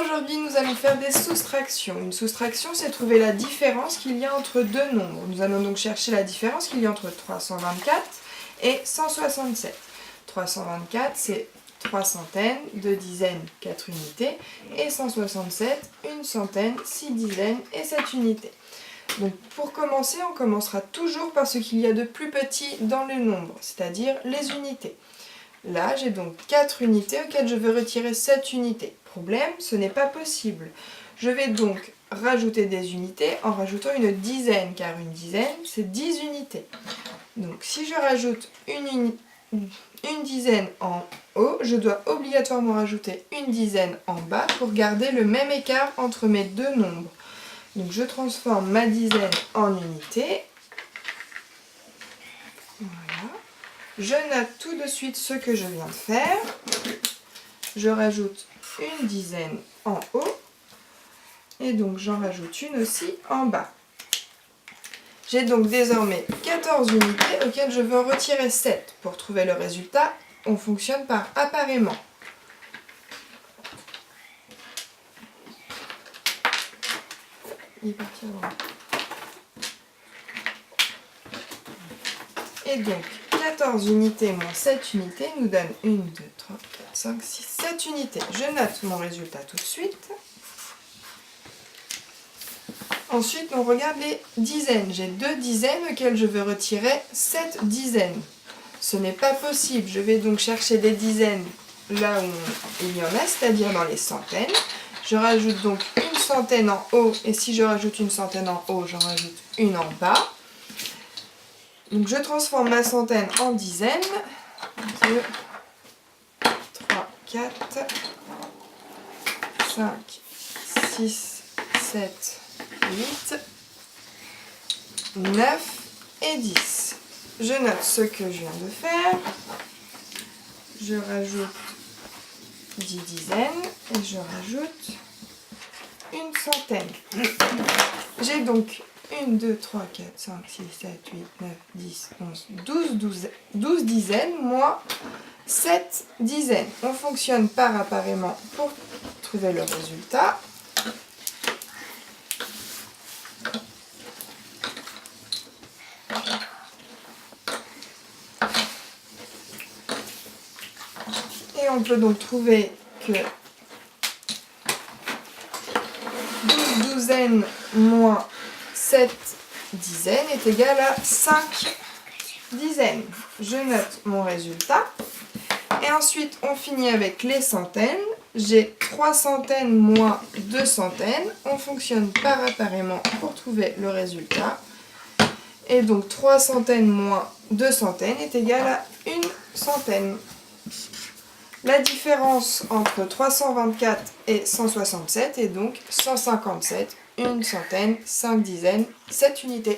aujourd'hui nous allons faire des soustractions. Une soustraction, c'est trouver la différence qu'il y a entre deux nombres. Nous allons donc chercher la différence qu'il y a entre 324 et 167. 324, c'est 3 centaines, 2 dizaines, 4 unités, et 167, une centaine, 6 dizaines et 7 unités. Donc pour commencer, on commencera toujours par ce qu'il y a de plus petit dans le nombre, c'est-à-dire les unités. Là, j'ai donc 4 unités auxquelles je veux retirer 7 unités. Problème, ce n'est pas possible. Je vais donc rajouter des unités en rajoutant une dizaine, car une dizaine, c'est 10 unités. Donc si je rajoute une dizaine en haut, je dois obligatoirement rajouter une dizaine en bas pour garder le même écart entre mes deux nombres. Donc je transforme ma dizaine en unité. Voilà. Je note tout de suite ce que je viens de faire. Je rajoute une dizaine en haut. Et donc j'en rajoute une aussi en bas. J'ai donc désormais 14 unités auxquelles je veux en retirer 7. Pour trouver le résultat, on fonctionne par appareillement. Et donc, 14 unités moins 7 unités nous donne 1, 2, 3, 4, 5, 6, 7 unités. Je note mon résultat tout de suite. Ensuite, on regarde les dizaines. J'ai 2 dizaines auxquelles je veux retirer 7 dizaines. Ce n'est pas possible. Je vais donc chercher des dizaines là où il y en a, c'est-à-dire dans les centaines. Je rajoute donc une centaine en haut, et si je rajoute une centaine en haut, j'en rajoute une en bas. Donc je transforme ma centaine en dizaines. 2, 3, 4, 5, 6, 7, 8, 9 et 10. Je note ce que je viens de faire. Je rajoute 10 dizaines et je rajoute une centaine. J'ai donc 1, 2, 3, 4, 5, 6, 7, 8, 9, 10, 11, 12 dizaines moins 7 dizaines. On fonctionne par appareillement pour trouver le résultat. Et on peut donc trouver que 12 douzaines moins 7 dizaines est égal à 5 dizaines. Je note mon résultat. Et ensuite, on finit avec les centaines. J'ai 3 centaines moins 2 centaines. On fonctionne par appareillement pour trouver le résultat. Et donc 3 centaines moins 2 centaines est égal à une centaine. La différence entre 324 et 167 est donc 157, une centaine, 5 dizaines, 7 unités.